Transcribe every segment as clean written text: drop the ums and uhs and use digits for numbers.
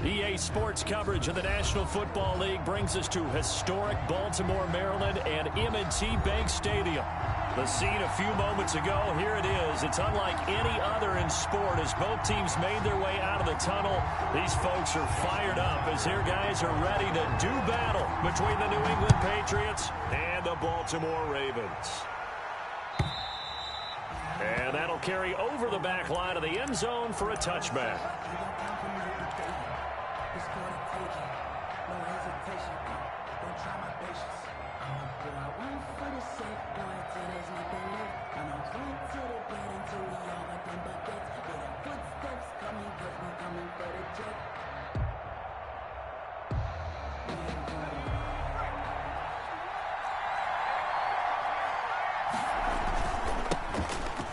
EA Sports coverage of the National Football League brings us to historic Baltimore, Maryland, and M&T Bank Stadium. The scene a few moments ago, here it is. It's unlike any other in sport as both teams made their way out of the tunnel. These folks are fired up as their guys are ready to do battle between the New England Patriots and the Baltimore Ravens. And that'll carry over the back line of the end zone for a touchback.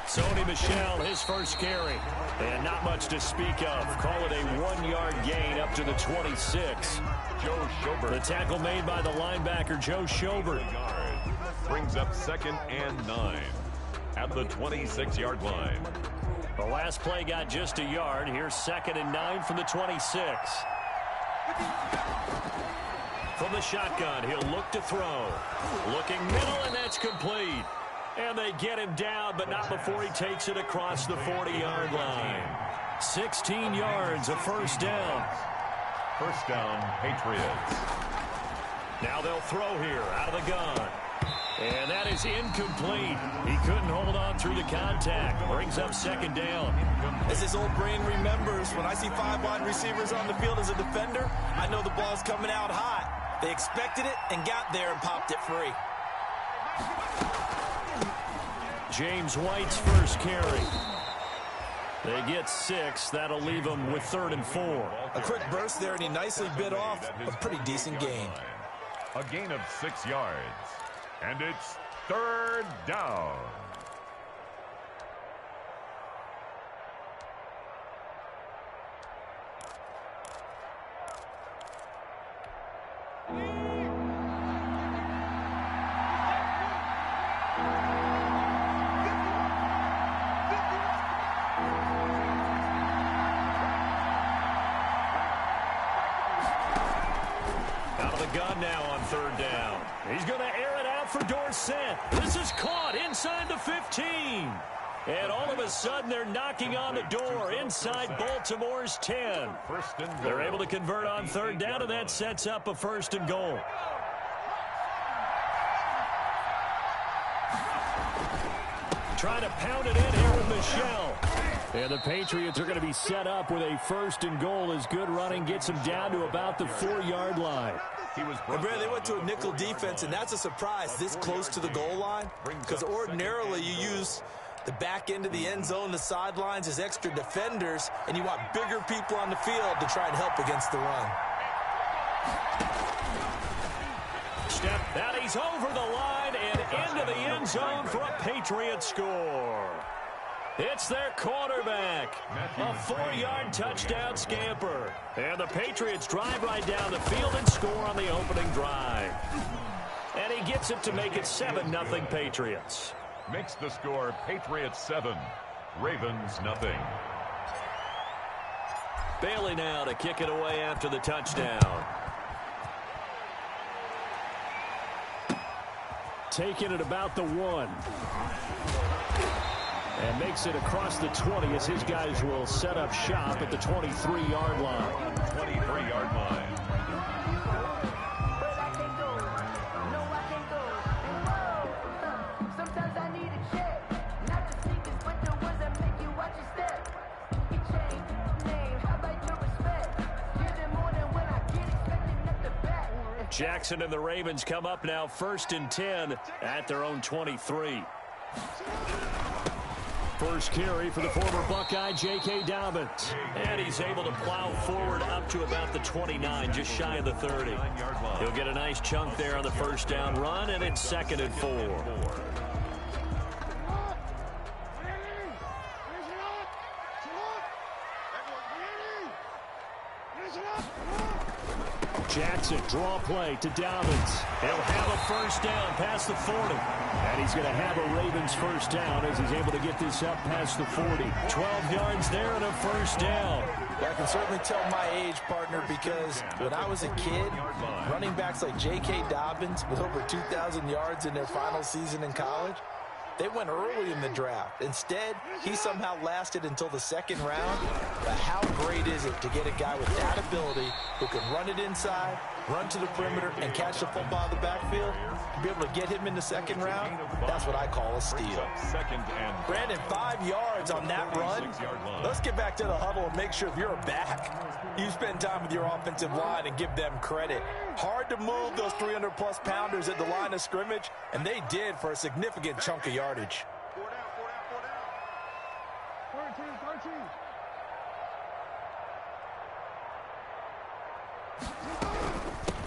Sony Michel, his first carry. And not much to speak of. Call it a 1-yard gain up to the 26. Joe Schobert. The tackle made by the linebacker, Joe Schobert. Brings up 2nd and 9 at the 26-yard line. The last play got just a yard. Here's 2nd and 9 from the 26. From the shotgun, he'll look to throw. Looking middle, and that's complete. And they get him down, but not before he takes it across the 40-yard line. 16 yards, a first down. First down, Patriots. Now they'll throw here out of the gun. And that is incomplete. He couldn't hold on through the contact. Brings up 2nd down. As his old brain remembers, when I see 5 wide receivers on the field as a defender, I know the ball's coming out hot. They expected it and got there and popped it free. James White's first carry. They get 6. That'll leave them with 3rd and 4. A quick burst there, and he nicely bit off a pretty decent gain. A gain of 6 yards. And it's 3rd down. Gun now on 3rd down. He's going to air it out for Dorsett. This is caught inside the 15. And all of a sudden, they're knocking on the door inside Baltimore's 10. They're able to convert on 3rd down, and that sets up a 1st and goal. Trying to pound it in here with Michel. And the Patriots are going to be set up with a 1st and goal as good running gets them down to about the 4-yard line. They went to a nickel defense, and that's a surprise this close to the goal line, because ordinarily you use the back end of the end zone, the sidelines as extra defenders, and you want bigger people on the field to try and help against the run. Step that he's over the line and into the end zone for a Patriot score. It's their quarterback. A 4-yard touchdown scamper. And the Patriots drive right down the field and score on the opening drive. And he gets it to make it 7-0 Patriots. Makes the score Patriots 7, Ravens 0. Bailey now to kick it away after the touchdown. Taking it about the 1. And makes it across the 20 as his guys will set up shop at the 23-yard line. 23-yard line. Jackson and the Ravens come up now 1st and 10 at their own 23. First carry for the former Buckeye, J.K. Dobbins. And he's able to plow forward up to about the 29, just shy of the 30. He'll get a nice chunk there on the 1st down run, and it's 2nd and 4. Jackson, draw play to Dobbins. He'll have a 1st down past the 40. And he's going to have a Ravens 1st down as he's able to get this up past the 40. 12 yards there and a 1st down. Well, I can certainly tell my age, partner, because when I was a kid, running backs like J.K. Dobbins with over 2,000 yards in their final season in college, they went early in the draft. Instead, he somehow lasted until the second round. But how great is it to get a guy with that ability who can run it inside, run to the perimeter, and catch the football in the backfield? To be able to get him in the second round, that's what I call a steal. Brandon, 5 yards on that run. Let's get back to the huddle and make sure if you're a back, you spend time with your offensive line and give them credit. Hard to move those 300-plus pounders at the line of scrimmage, and they did for a significant chunk of yardage.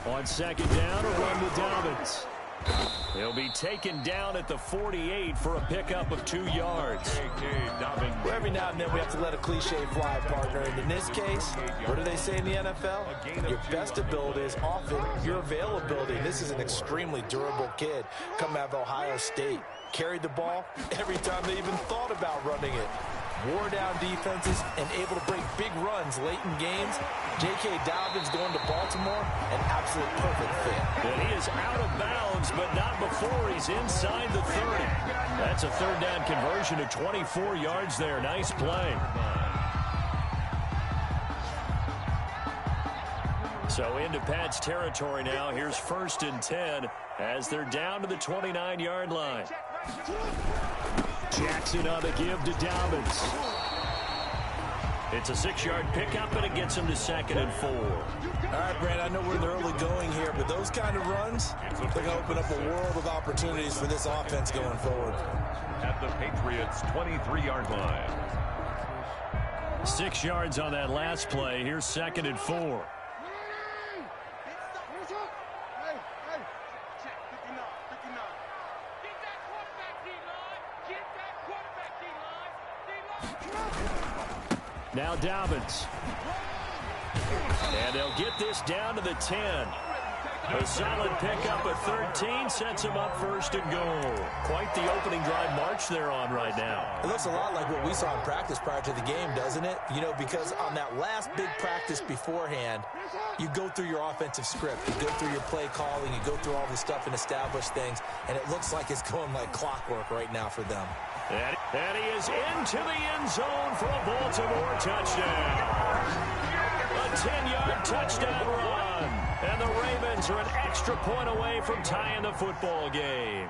On second down, a run with Dobbins. He'll be taken down at the 48 for a pickup of 2 yards. Well, every now and then we have to let a cliche fly, partner. And in this case, what do they say in the NFL? Your best ability is often your availability. This is an extremely durable kid coming out of Ohio State. Carried the ball every time they even thought about running it. Wore down defenses and able to break big runs late in games. J.K. Dobbins going to Baltimore, an absolute perfect fit. And he is out of bounds, but not before he's inside the 30. That's a third down conversion of 24 yards there. Nice play. So into Pat's territory now. Here's 1st and 10 as they're down to the 29-yard line. Jackson on the give to Dobbins. It's a 6-yard pickup, and it gets him to 2nd and 4. All right, Brand, I know we're in the early going here, but those kind of runs, they're going to open up a world of opportunities for this offense going forward. At the Patriots' 23-yard line. 6 yards on that last play. Here's 2nd and 4. Now Dobbins. And they'll get this down to the 10. A solid pickup at 13 sets him up 1st and goal. Quite the opening drive march they're on right now. It looks a lot like what we saw in practice prior to the game, doesn't it? You know, because on that last big practice beforehand, you go through your offensive script. You go through your play calling. You go through all the stuff and establish things. And it looks like it's going like clockwork right now for them. And he is into the end zone for a Baltimore touchdown. A 10-yard touchdown run. And the Ravens are an extra point away from tying the football game.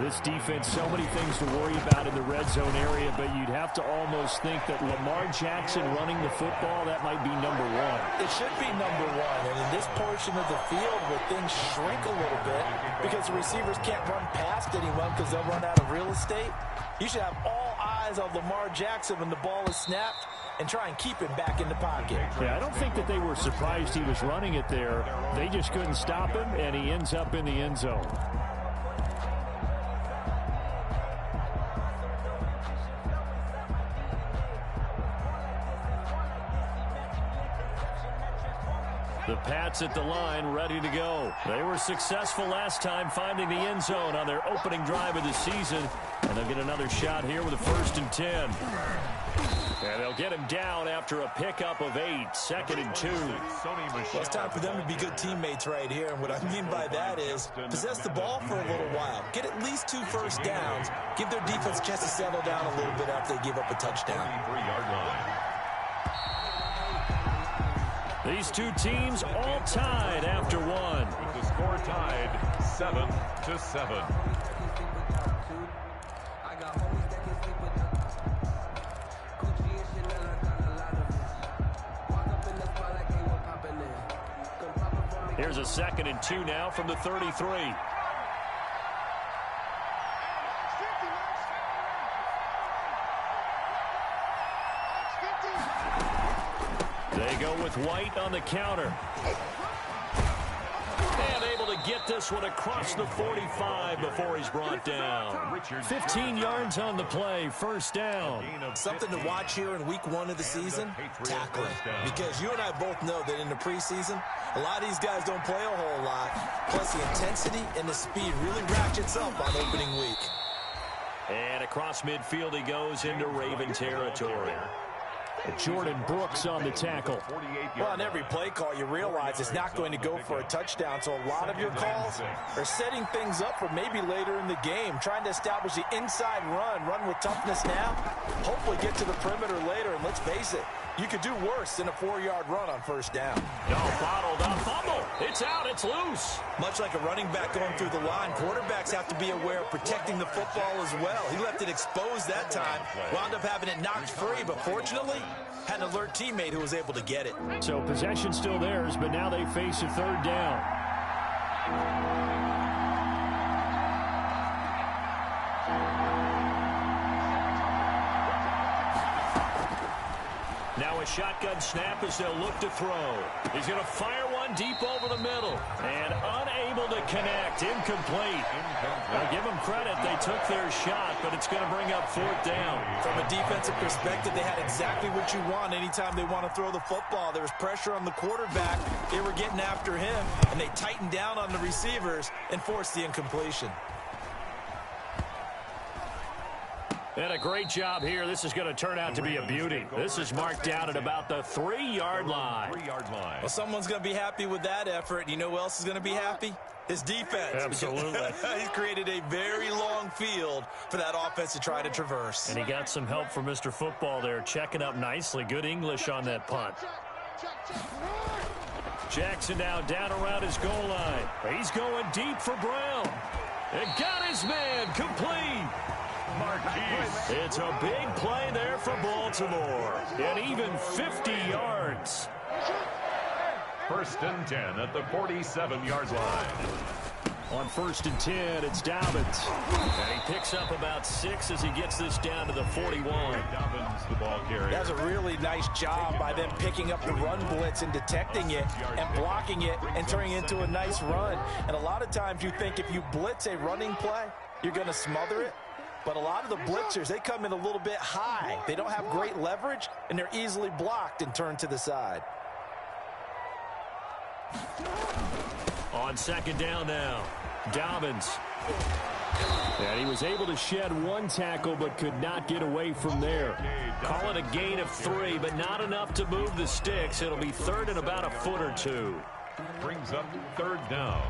This defense, so many things to worry about in the red zone area, but you'd have to almost think that Lamar Jackson running the football, that might be number 1. It should be number 1. And in this portion of the field where things shrink a little bit because the receivers can't run past anyone because they'll run out of real estate, you should have all eyes on Lamar Jackson when the ball is snapped and try and keep him back in the pocket. Yeah, I don't think that they were surprised he was running it there. They just couldn't stop him, and he ends up in the end zone. The Pats at the line, ready to go. They were successful last time finding the end zone on their opening drive of the season, and they'll get another shot here with a 1st and 10. And they'll get him down after a pickup of 8, 2nd and 2. Well, it's time for them to be good teammates right here, and what I mean by that is possess the ball for a little while. Get at least 2 first downs. Give their defense a chance to settle down a little bit after they give up a touchdown. 23-yard line. These two teams all tied after 1. With the score tied 7-7. Here's a 2nd and 2 now from the 33. They go with White on the counter. And able to get this one across the 45 before he's brought down. 15 yards on the play, 1st down. Something to watch here in week 1 of the season, tackling. Because you and I both know that in the preseason, a lot of these guys don't play a whole lot. Plus the intensity and the speed really ratchets up on opening week. And across midfield he goes into Raven territory. Jordan Brooks on the tackle. Well, on every play call, you realize it's not going to go for a touchdown, so a lot of your calls are setting things up for maybe later in the game, trying to establish the inside run with toughness now, hopefully get to the perimeter later, and let's face it, you could do worse than a 4-yard run on first down. No, bottled up, fumble. It's out, it's loose. Much like a running back going through the line, quarterbacks have to be aware of protecting the football as well. He left it exposed that time, wound up having it knocked free, but fortunately, had an alert teammate who was able to get it. So possession still theirs, but now they face a third down. Now a shotgun snap as they'll look to throw. He's going to fire one deep over the middle. And unable to connect. Incomplete. I'll give them credit. They took their shot, but it's going to bring up fourth down. From a defensive perspective, they had exactly what you want anytime they want to throw the football. There was pressure on the quarterback. They were getting after him, and they tightened down on the receivers and forced the incompletion. And a great job here. This is going to turn out to be a beauty. This is marked down at about the 3-yard line. Well, someone's going to be happy with that effort. You know who else is going to be happy? His defense. Absolutely. He's created a very long field for that offense to try to traverse. And he got some help from Mr. Football there, checking up nicely. Good English on that punt. Jackson now down around his goal line. He's going deep for Brown. And got his man complete. It's a big play there for Baltimore. And even 50 yards. First and 10 at the 47-yard line. On first and 10, it's Dobbins. And he picks up about 6 as he gets this down to the 41. Dobbins, the ball carrier. That's a really nice job by them picking up the run blitz and detecting it and blocking it and turning it into a nice run. And a lot of times you think if you blitz a running play, you're going to smother it. But a lot of the blitzers, they come in a little bit high. They don't have great leverage, and they're easily blocked and turned to the side. On second down now, Dobbins. And he was able to shed one tackle, but could not get away from there. Call it a gain of 3, but not enough to move the sticks. It'll be third and about a foot or two. Brings up third down.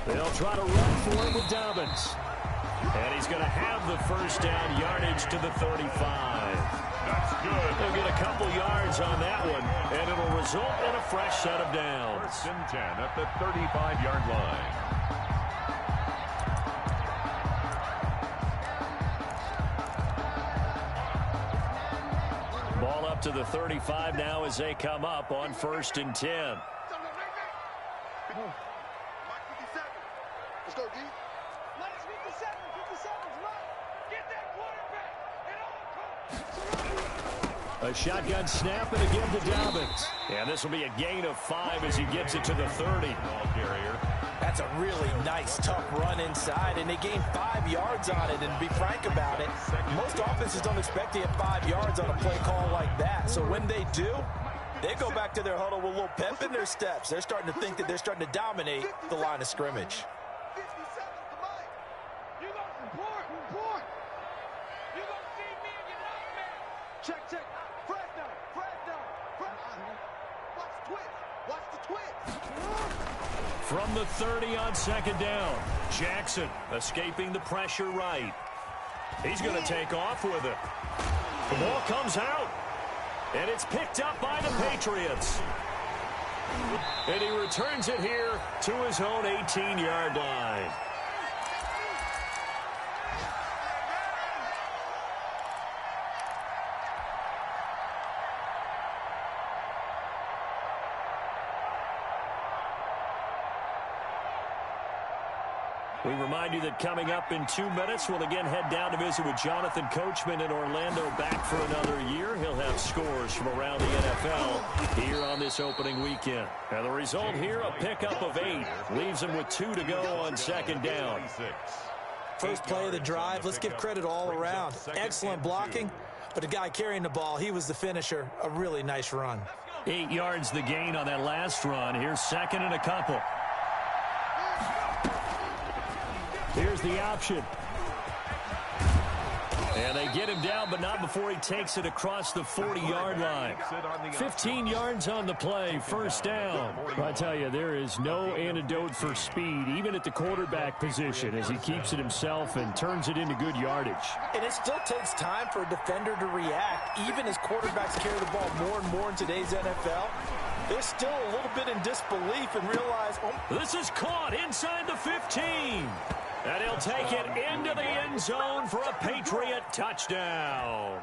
They'll try to run for it with Dobbins. And he's going to have the first down yardage to the 35. That's good. They'll get a couple yards on that one, and it'll result in a fresh set of downs. First and 10 at the 35-yard line. Ball up to the 35 now as they come up on first and 10. Let's go, D. Let's 57. 57's right. Get that quarterback. A shotgun snap and again to Dobbins. And this will be a gain of 5 as he gets it to the 30. Ball carrier. That's a really nice, tough run inside, and they gained 5 yards on it. And to be frank about it, most offenses don't expect to get 5 yards on a play call like that. So when they do, they go back to their huddle with a little pep in their steps. They're starting to think that they're starting to dominate the line of scrimmage. Check. Fred down. Watch the twist. Watch the twist. From the 30 on second down, Jackson escaping the pressure right. He's going to take off with it. The ball comes out, and it's picked up by the Patriots. And he returns it here to his own 18-yard line. We remind you that coming up in 2 minutes, we'll again head down to visit with Jonathan Coachman in Orlando, back for another year. He'll have scores from around the NFL here on this opening weekend. And the result here, a pickup of 8. Leaves him with 2 to go on second down. First play of the drive, let's give credit all around. Excellent blocking, But the guy carrying the ball, he was the finisher. A really nice run. 8 yards the gain on that last run. Here's second and a couple. Here's the option. And they get him down, but not before he takes it across the 40-yard line. 15 yards on the play, first down. I tell you, there is no antidote for speed, even at the quarterback position, as he keeps it himself and turns it into good yardage. And it still takes time for a defender to react, even as quarterbacks carry the ball more and more in today's NFL. They're still a little bit in disbelief and realize, oh, this is caught inside the 15. And he'll take it into the end zone for a Patriot touchdown.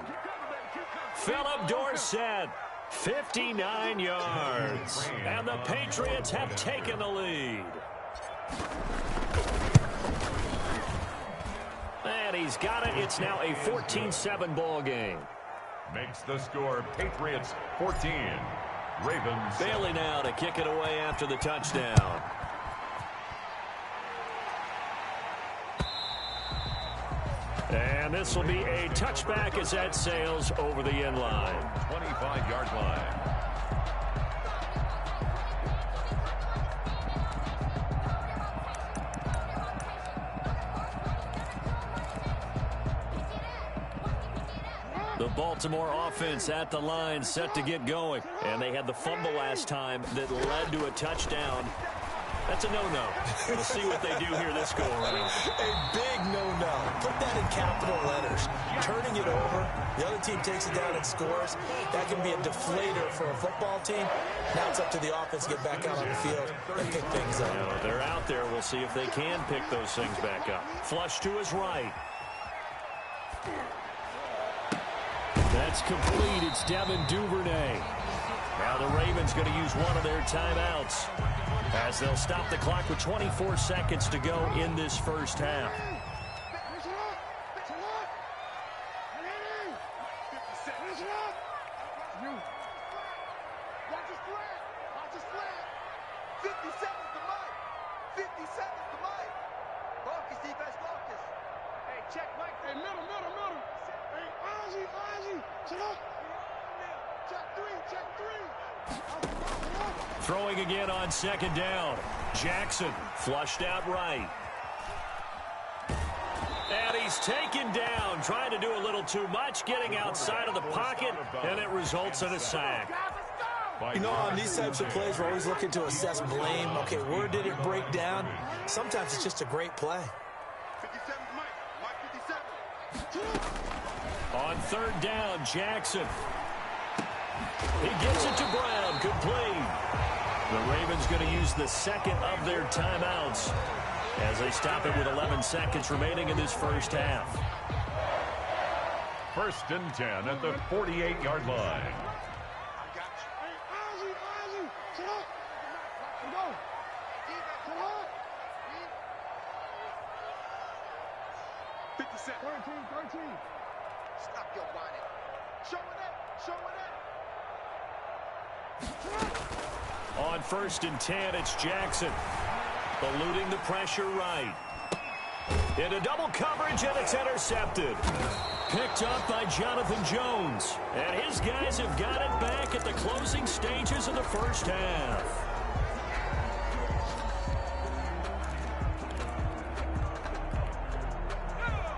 Philip Dorsett, 59 yards. And the Patriots have taken the lead. And he's got it. It's now a 14-7 ball game. Makes the score Patriots 14. Ravens. Bailey now to kick it away after the touchdown. And this will be a touchback as that sails over the end line. 25-yard line. The Baltimore offense at the line set to get going. And they had the fumble last time that led to a touchdown. That's a no-no. We'll see what they do here this go-around. A big no-no. Put that in capital letters. Turning it over, the other team takes it down and scores. That can be a deflator for a football team. Now it's up to the offense to get back out on the field and pick things up. You know, they're out there. We'll see if they can pick those things back up. Flush to his right. That's complete. It's Devin Duvernay. Now the Ravens going to use one of their timeouts, as they'll stop the clock with 24 seconds to go in this first half. Throwing again on second down. Jackson flushed out right. And he's taken down, trying to do a little too much, getting outside of the pocket, and it results in a sack. You know, on these types of plays, we're always looking to assess blame. Okay, where did it break down? Sometimes it's just a great play. On third down, Jackson. He gets it to Brown, complete. The Ravens going to use the second of their timeouts as they stop it with 11 seconds remaining in this first half. First and 10 at the 48-yard line. Stop your whining. Show it up. Show it up. On first and 10, it's Jackson. Eluding the pressure right. Into double coverage, and it's intercepted. Picked up by Jonathan Jones. And his guys have got it back at the closing stages of the first half.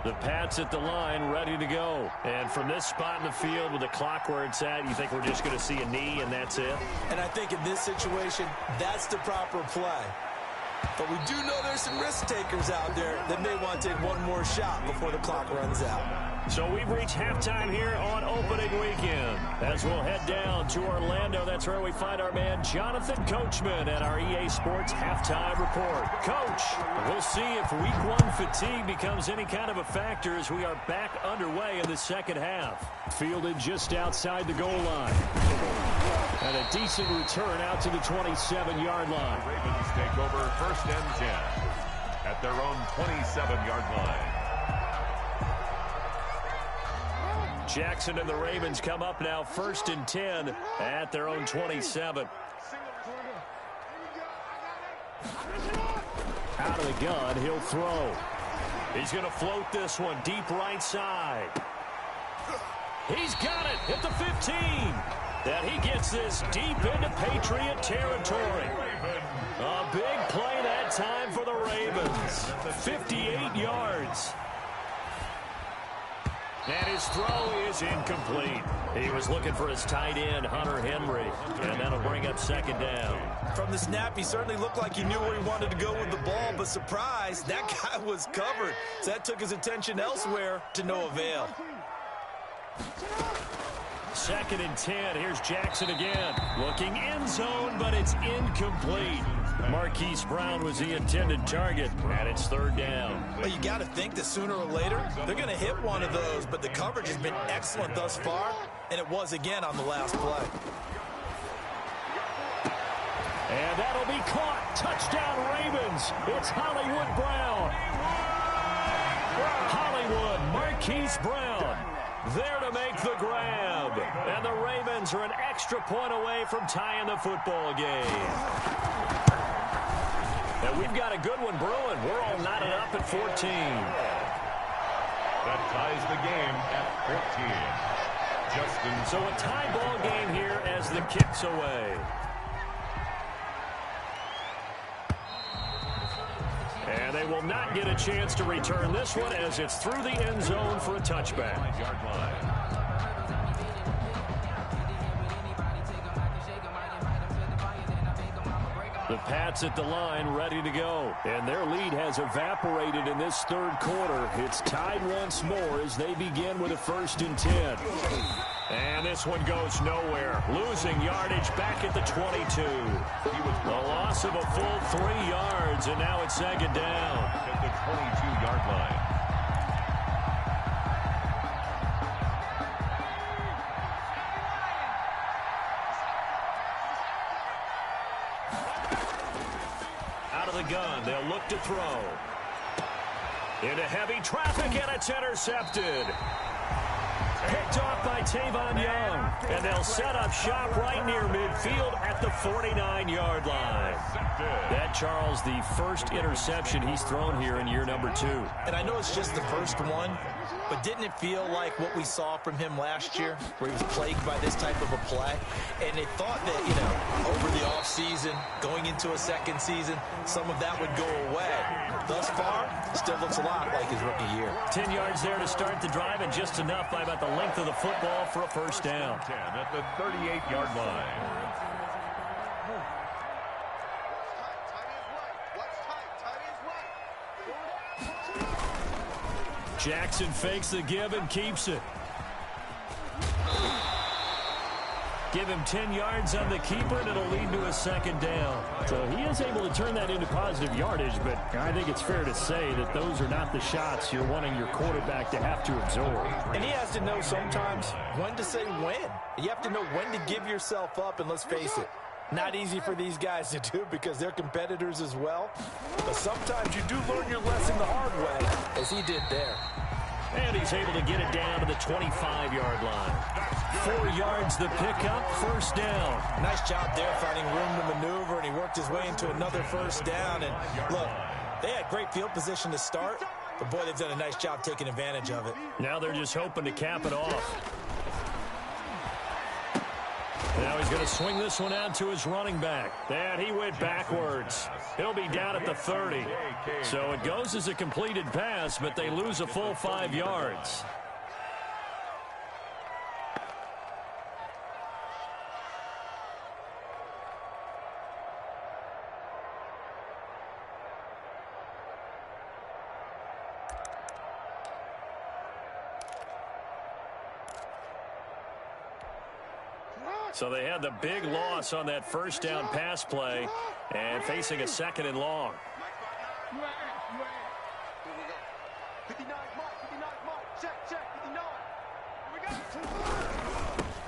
The Pats at the line, ready to go. And from this spot in the field with the clock where it's at, you think we're just going to see a knee and that's it? And I think in this situation, that's the proper play. But we do know there's some risk takers out there that may want to take one more shot before the clock runs out. So we've reached halftime here on opening weekend. As we'll head down to Orlando, that's where we find our man Jonathan Coachman at our EA Sports Halftime Report. Coach, we'll see if Week 1 fatigue becomes any kind of a factor as we are back underway in the second half. Fielded just outside the goal line. And a decent return out to the 27-yard line. Ravens take over first and 10 at their own 27-yard line. Jackson and the Ravens come up now first and 10 at their own 27. Out of the gun, he'll throw. He's going to float this one deep right side. He's got it at the 15. And he gets this deep into Patriot territory. A big play that time for the Ravens. 58 yards. And his throw is incomplete. He was looking for his tight end, Hunter Henry, and that'll bring up second down. From the snap, he certainly looked like he knew where he wanted to go with the ball, but surprise, that guy was covered. So that took his attention elsewhere to no avail. 2nd and 10. Here's Jackson again. Looking end zone, but it's incomplete. Marquise Brown was the intended target, and it's 3rd down. Well, you got to think that sooner or later, they're going to hit one of those, but the coverage has been excellent thus far, and it was again on the last play. And that'll be caught. Touchdown, Ravens. It's Hollywood Brown. Hollywood, Marquise Brown. There to make the grab. And the Ravens are an extra point away from tying the football game. And we've got a good one brewing. We're all knotted up at 14. That ties the game at 14. Justin. So a tie ball game here as the kick's away. And they will not get a chance to return this one as it's through the end zone for a touchback. The Pats at the line ready to go. And their lead has evaporated in this 3rd quarter. It's tied once more as they begin with a 1st and 10. And this one goes nowhere. Losing yardage back at the 22. The loss of a full 3 yards, and now it's 2nd down. At the 22-yard line. Out of the gun, they'll look to throw. Into heavy traffic, and it's intercepted. Picked off by Tavon Young. And they'll set up shop right near midfield at the 49-yard line. That, Charles, the first interception he's thrown here in year number 2. And I know it's just the first one, but didn't it feel like what we saw from him last year, where he was plagued by this type of a play? And they thought that, you know, over the offseason, going into a 2nd season, some of that would go away. Thus far, still looks a lot like his rookie year. 10 yards there to start the drive, and just enough by about the length of the football for a 1st down. 10 at the 38-yard line. Jackson fakes the give and keeps it. Give him 10 yards on the keeper, and it'll lead to a 2nd down. So he is able to turn that into positive yardage, but I think it's fair to say that those are not the shots you're wanting your quarterback to have to absorb. And he has to know sometimes when to say when. You have to know when to give yourself up, and let's face it, not easy for these guys to do because they're competitors as well. But sometimes you do learn your lesson the hard way, as he did there. And he's able to get it down to the 25-yard line. 4 yards the pickup, 1st down. Nice job there finding room to maneuver, and he worked his way into another 1st down. And look, they had great field position to start, but boy, they've done a nice job taking advantage of it. Now they're just hoping to cap it off. Now he's going to swing this one out to his running back. And he went backwards. He'll be down at the 30. So it goes as a completed pass, but they lose a full 5 yards. So they had the big loss on that 1st down pass play and facing a 2nd and long.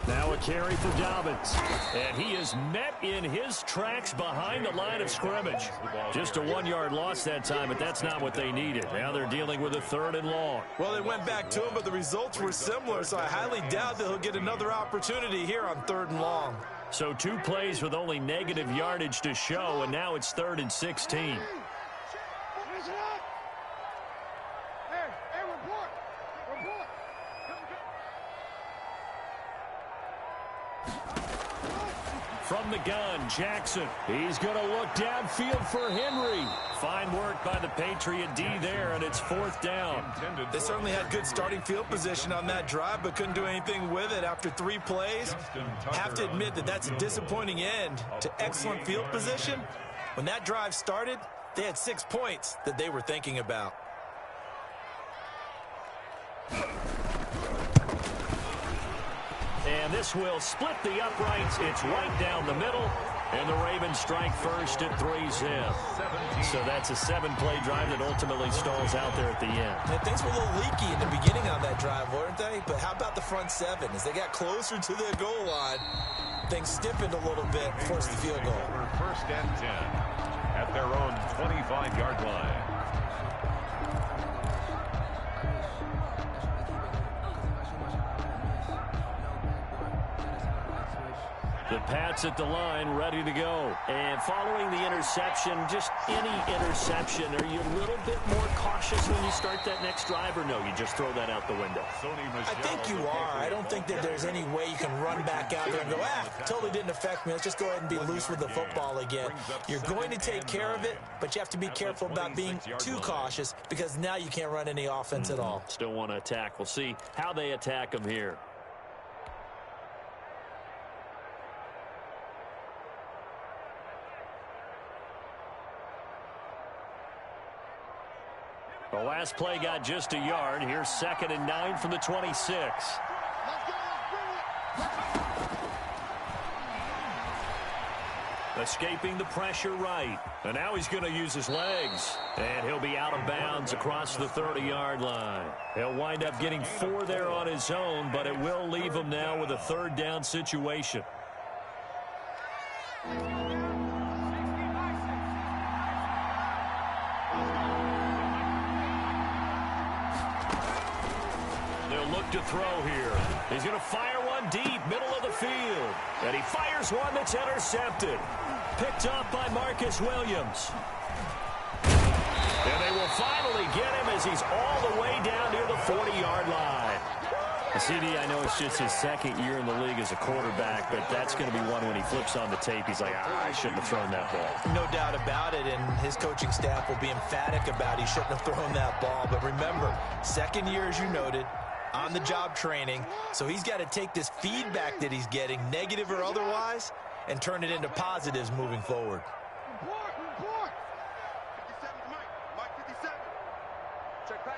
Now a carry for Dobbins. And he is met in his tracks behind the line of scrimmage. Just a 1-yard loss that time, but that's not what they needed. Now they're dealing with a 3rd and long. Well, they went back to him, but the results were similar, so I highly doubt that he'll get another opportunity here on 3rd and long. So 2 plays with only negative yardage to show, and now it's 3rd and 16. From the gun, Jackson. He's going to look downfield for Henry. Fine work by the Patriot D there, and it's 4th down. They certainly had good starting field position on that drive, but couldn't do anything with it after 3 plays. Have to admit that that's a disappointing end to excellent field position. When that drive started, they had 6 points that they were thinking about. And this will split the uprights. It's right down the middle. And the Ravens strike first at 3-zip. So that's a 7-play drive that ultimately stalls out there at the end. And things were a little leaky in the beginning on that drive, weren't they? But how about the front 7? As they got closer to the goal line, things stiffened a little bit, forced the field goal. First and 10 at their own 25-yard line. The Pats at the line, ready to go. And following the interception, just any interception, are you a little bit more cautious when you start that next drive, or no, you just throw that out the window? I think you are. I don't think that there's any way you can run back out there and go, totally didn't affect me. Let's just go ahead and be loose with the football again. You're going to take care of it, but you have to be careful about being too cautious because now you can't run any offense at all. Still want to attack. We'll see how they attack them here. The last play got just a yard. Here's 2nd and 9 from the 26. Escaping the pressure right. And now he's going to use his legs. And he'll be out of bounds across the 30-yard line. He'll wind up getting 4 there on his own, but it will leave him now with a 3rd down situation. To throw here. He's going to fire one deep, middle of the field. And he fires one that's intercepted. Picked up by Marcus Williams. And they will finally get him as he's all the way down near the 40-yard line. CD, I know it's just his 2nd year in the league as a quarterback, but that's going to be one when he flips on the tape. He's like, I shouldn't have thrown that ball. No doubt about it, and his coaching staff will be emphatic about he shouldn't have thrown that ball. But remember, 2nd year, as you noted, on-the-job training, so he's got to take this feedback that he's getting, negative or otherwise, and turn it into positives moving forward. Report. 57 Mike 57. Check pass.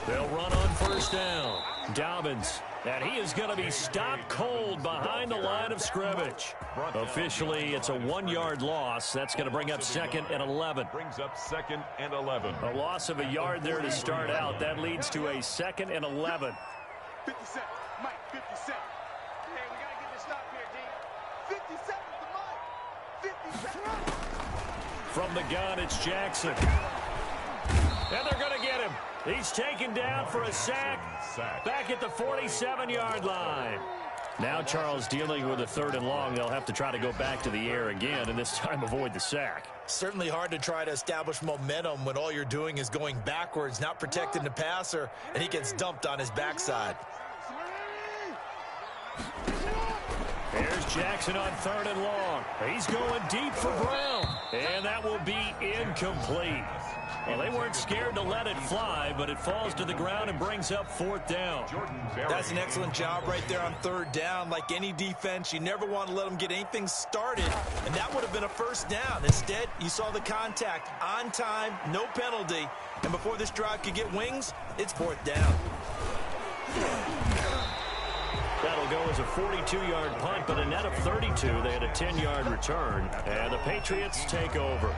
They'll run on 1st down. Dobbins, and he is going to be stopped cold behind the line of scrimmage. Officially, it's a 1-yard loss. That's going to bring up 2nd and 11. Brings up 2nd and 11. A loss of a yard there to start out. That leads to a 2nd and 11. 57 Mike 57. Hey, we got to get this stop here, D. 57 to Mike. 57. From the gun, it's Jackson. And they're going to get him. He's taken down for a sack back at the 47-yard line. Now Charles dealing with a 3rd and long. They'll have to try to go back to the air again, and this time avoid the sack. Certainly hard to try to establish momentum when all you're doing is going backwards, not protecting the passer, and he gets dumped on his backside. Here's Jackson on 3rd and long. He's going deep for Brown, and that will be incomplete. Well, they weren't scared to let it fly, but it falls to the ground and brings up 4th down. That's an excellent job right there on 3rd down. Like any defense, you never want to let them get anything started, and that would have been a 1st down. Instead, you saw the contact on time, no penalty, and before this drive could get wings, it's 4th down. That'll go as a 42-yard punt, but a net of 32. They had a 10-yard return, and the Patriots take over.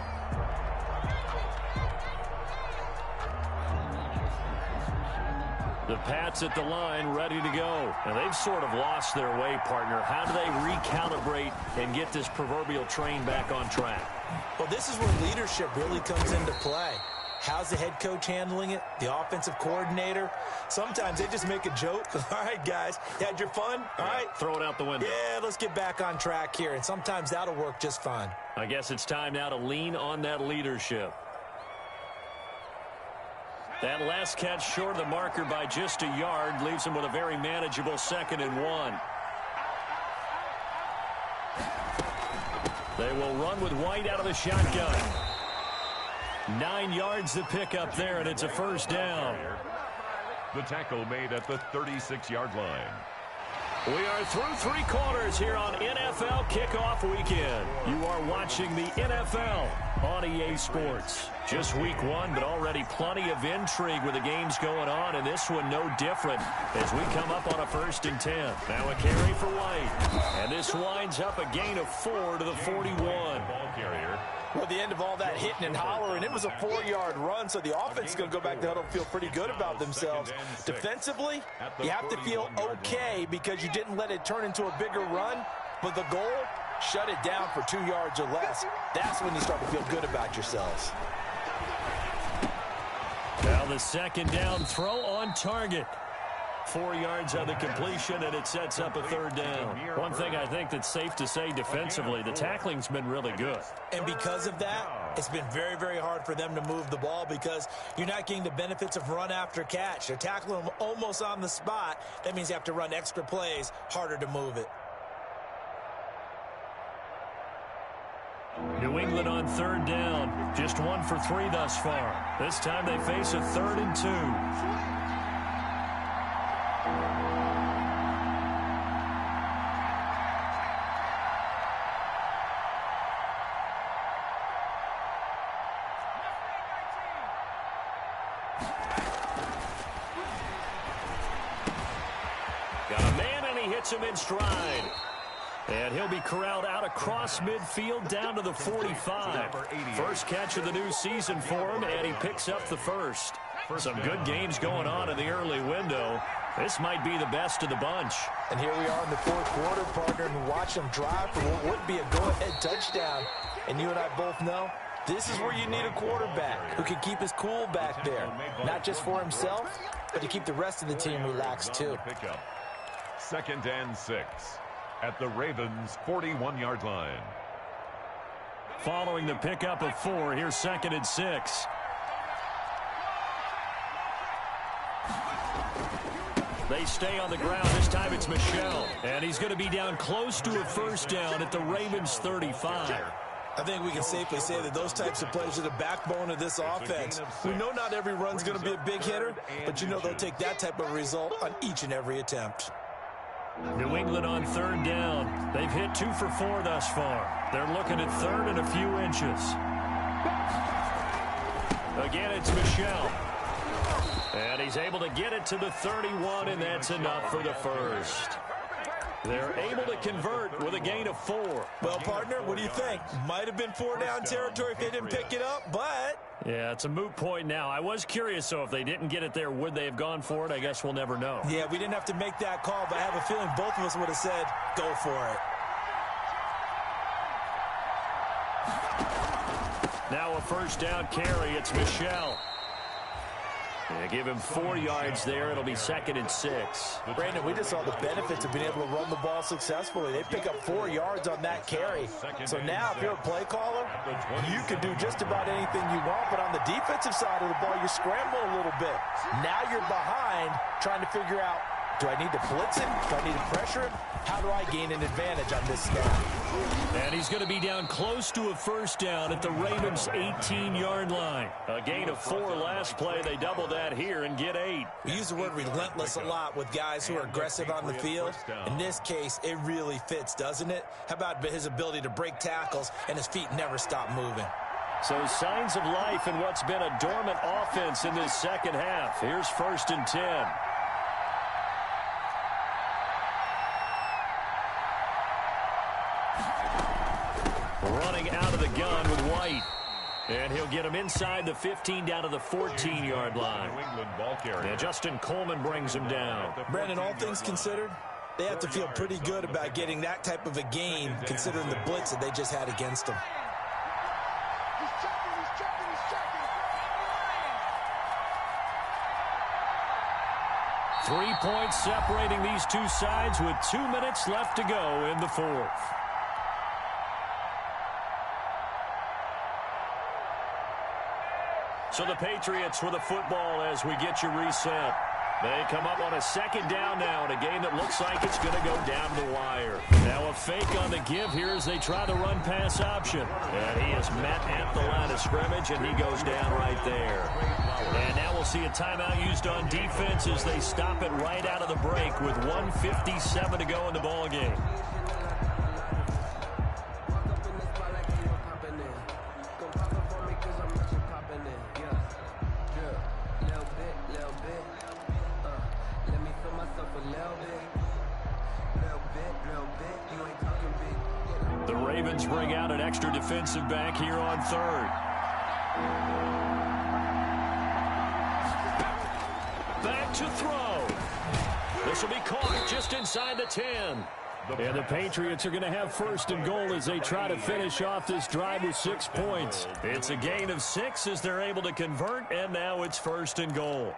The Pats at the line, ready to go. And they've sort of lost their way, partner. How do they recalibrate and get this proverbial train back on track? Well, this is where leadership really comes into play. How's the head coach handling it? The offensive coordinator? Sometimes they just make a joke. All right, guys, you had your fun? All right. Throw it out the window. Yeah, let's get back on track here. And sometimes that'll work just fine. I guess it's time now to lean on that leadership. That last catch short of the marker by just a yard leaves him with a very manageable 2nd and 1. They will run with White out of the shotgun. 9 yards to pick up there, and it's a first down. The tackle made at the 36-yard line. We are through 3 quarters here on NFL Kickoff Weekend. You are watching the NFL on EA Sports. Just week 1, but already plenty of intrigue with the games going on, and this one no different as we come up on a 1st and 10. Now a carry for White, and this winds up a gain of 4 to the 41. Ball carrier. Well, the end of all that hitting and hollering, it was a 4-yard run, so the offense is going to go back to huddle and feel pretty good about themselves. Defensively, you have to feel okay because you didn't let it turn into a bigger run, but the goal, shut it down for 2 yards or less. That's when you start to feel good about yourselves. Now the 2nd down throw on target. 4 yards on the completion, and it sets up a 3rd down. One thing I think that's safe to say defensively, the tackling's been really good. And because of that, it's been very, very hard for them to move the ball because you're not getting the benefits of run after catch. They're tackling them almost on the spot. That means you have to run extra plays, harder to move it. New England on 3rd down. Just 1 for 3 thus far. This time they face a 3rd and 2. Got a man, and he hits him in stride. And he'll be corralled out across midfield down to the 45. First catch of the new season for him, and he picks up the 1st. Some good games going on in the early window. This might be the best of the bunch. And here we are in the 4th quarter, partner, and watch them drive for what would be a go-ahead touchdown. And you and I both know this is where you need a quarterback who can keep his cool back there. Not just for himself, but to keep the rest of the team relaxed too. 2nd and 6 at the Ravens' 41-yard line. Following the pickup of 4, here's 2nd and 6. They stay on the ground. This time it's Michel. And he's going to be down close to a 1st down at the Ravens' 35. I think we can safely say that those types of plays are the backbone of this offense. We know not every run's going to be a big hitter, but you know they'll take that type of result on each and every attempt. New England on 3rd down. They've hit 2 for 4 thus far. They're looking at 3rd and a few inches. Again, it's Michel. And he's able to get it to the 31, and that's enough for the 1st. They're able to convert with a gain of 4. Well, partner, what do you think? Might have been 4-down territory if they didn't pick it up, but... Yeah, it's a moot point now. I was curious, so if they didn't get it there, would they have gone for it? I guess we'll never know. Yeah, we didn't have to make that call, but I have a feeling both of us would have said, go for it. Now a 1st down carry. It's Michel. They give him 4 yards there. It'll be 2nd and 6. Brandon, we just saw the benefits of being able to run the ball successfully. They pick up 4 yards on that carry. So now, if you're a play caller, you can do just about anything you want. But on the defensive side of the ball, you're scrambling a little bit. Now you're behind trying to figure out, do I need to blitz him? Do I need to pressure him? How do I gain an advantage on this snap? And he's going to be down close to a 1st down at the Ravens' 18-yard line. A gain of 4 last play. They double that here and get 8. We use the word relentless a lot with guys who are aggressive on the field. In this case, it really fits, doesn't it? How about his ability to break tackles and his feet never stop moving? So signs of life in what's been a dormant offense in this 2nd half. Here's 1st and 10. Running out of the gun with White. And he'll get him inside the 15 down to the 14-yard line. And Justin Coleman brings him down. Brandon, all things considered, they have to feel pretty good about getting that type of a gain considering the blitz that they just had against them. He's checking. 3 points separating these two sides with 2 minutes left to go in the 4th. So the Patriots with the football as we get you reset. They come up on a second down now in a game that looks like it's going to go down the wire. Now a fake on the give here as they try the run-pass option. And he is met at the line of scrimmage, and he goes down right there. And now we'll see a timeout used on defense as they stop it right out of the break with 1:57 to go in the ballgame. The Ravens bring out an extra defensive back here on third. Back to throw. This will be caught just inside the 10. And the Patriots are going to have first and goal as they try to finish off this drive with 6 points. It's a gain of 6 as they're able to convert, and now it's first and goal.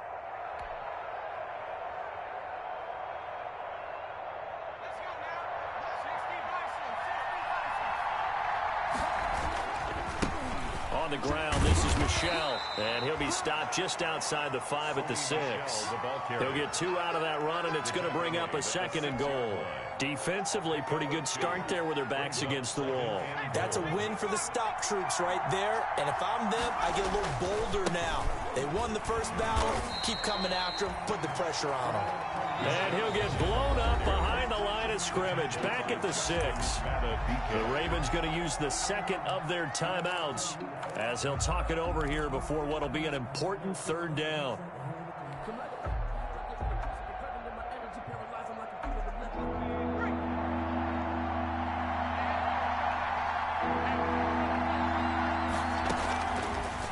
On the ground, this is Michel, and he'll be stopped just outside the 5 at the 6. He'll get 2 out of that run, and it's going to bring up a second and goal. Defensively, pretty good start there with their backs against the wall. That's a win for the stop troops right there, and if I'm them, I get a little bolder now. They won the first battle, keep coming after them, put the pressure on them. And he'll get blown up behind the line of scrimmage, back at the 6. The Ravens going to use the second of their timeouts as he'll talk it over here before what will be an important third down.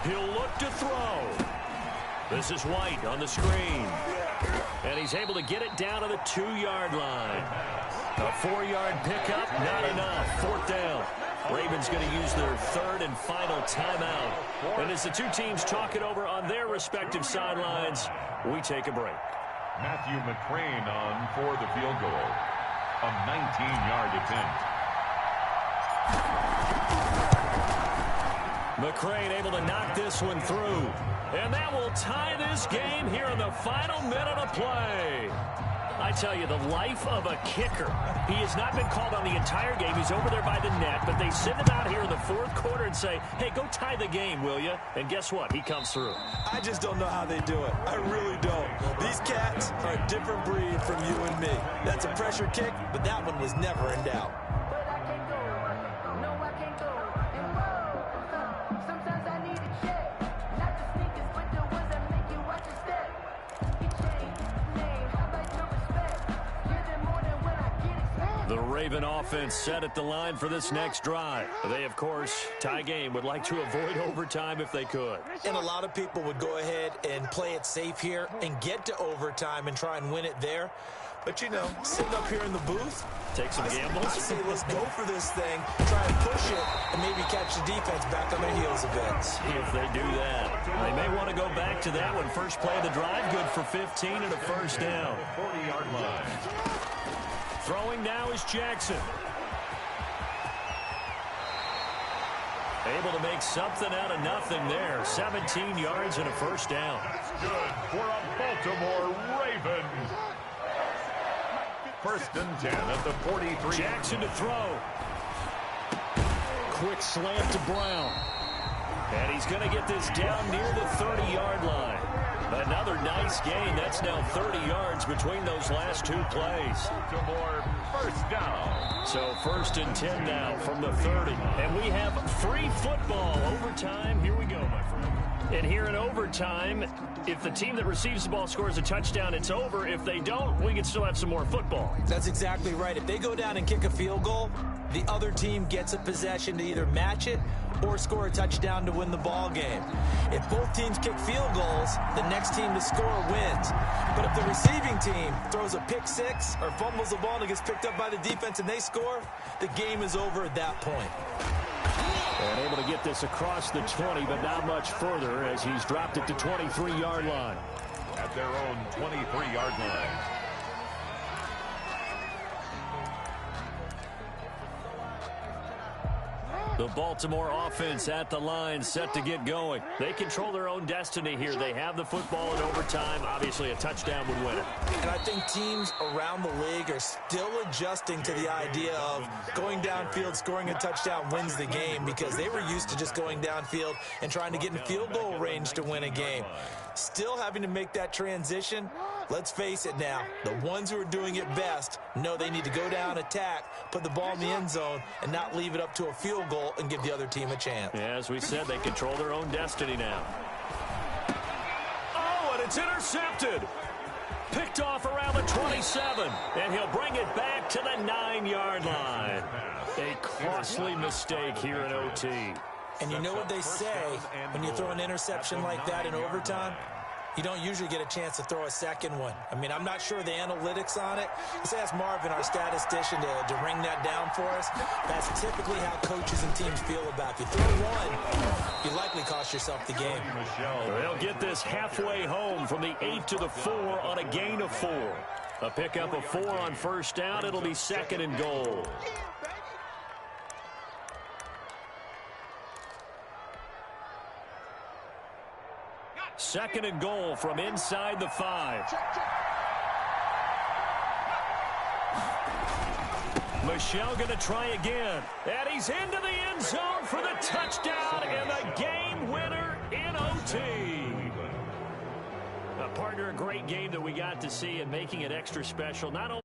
He'll look to throw. This is White on the screen. And he's able to get it down to the 2-yard line. A 4-yard pickup, not enough. Fourth down. Ravens going to use their third and final timeout. And as the two teams talk it over on their respective sidelines, we take a break. Matthew McCrane on for the field goal. A 19-yard attempt. McCrane able to knock this one through. And that will tie this game here in the final minute of play. I tell you, the life of a kicker. He has not been called on the entire game. He's over there by the net, but they send him out here in the fourth quarter and say, hey, go tie the game, will you? And guess what? He comes through. I just don't know how they do it. I really don't. These cats are a different breed from you and me. That's a pressure kick, but that one was never in doubt. The Raven offense set at the line for this next drive. They, of course, tie game, would like to avoid overtime if they could. And a lot of people would go ahead and play it safe here and get to overtime and try and win it there. But, you know, sitting up here in the booth, take some gambles. I say let's go for this thing, try and push it, and maybe catch the defense back on their heels a bit. See if they do that. They may want to go back to that one. First play of the drive, good for 15 and a first down. 40-yard line. Throwing now is Jackson. Able to make something out of nothing there. 17 yards and a first down. Good for a Baltimore Ravens. First and 10 at the 43. Jackson to throw. Quick slant to Brown. And he's going to get this down near the 30-yard line. Another nice gain. That's now 30 yards between those last two plays. Baltimore first down. So first and 10 now from the 30. And we have free football. Overtime. Here we go, my friend. And here in overtime, if the team that receives the ball scores a touchdown, it's over. If they don't, we can still have some more football. That's exactly right. If they go down and kick a field goal, the other team gets a possession to either match it or score a touchdown to win the ball game. If both teams kick field goals, the next team to score wins. But if the receiving team throws a pick six or fumbles the ball and it gets picked up by the defense and they score, the game is over at that point. And able to get this across the 20, but not much further as he's dropped it to 23-yard line. At their own 23-yard line. The Baltimore offense at the line, set to get going. They control their own destiny here. They have the football in overtime. Obviously, a touchdown would win it. And I think teams around the league are still adjusting to the idea of going downfield, scoring a touchdown wins the game, because they were used to just going downfield and trying to get in field goal range to win a game. Still having to make that transition. Let's face it now, the ones who are doing it best know they need to go down, attack, put the ball in the end zone, and not leave it up to a field goal and give the other team a chance. Yeah, as we said, they control their own destiny now. Oh, and it's intercepted. Picked off around the 27, and he'll bring it back to the 9-yard line. A costly mistake here in OT. And you know what they say when you throw an interception like that in overtime? You don't usually get a chance to throw a second one. I mean, I'm not sure the analytics on it. Let's ask Marvin, our statistician, to ring that down for us. That's typically how coaches and teams feel about it. If you throw one, you likely cost yourself the game. They'll get this halfway home from the 8 to the 4 on a gain of 4. A pickup of 4 on first down. It'll be 2nd and goal. Second and goal from inside the 5. Michel going to try again. And he's into the end zone for the touchdown and the game winner in OT. Partner, a great game that we got to see and making it extra special. Not only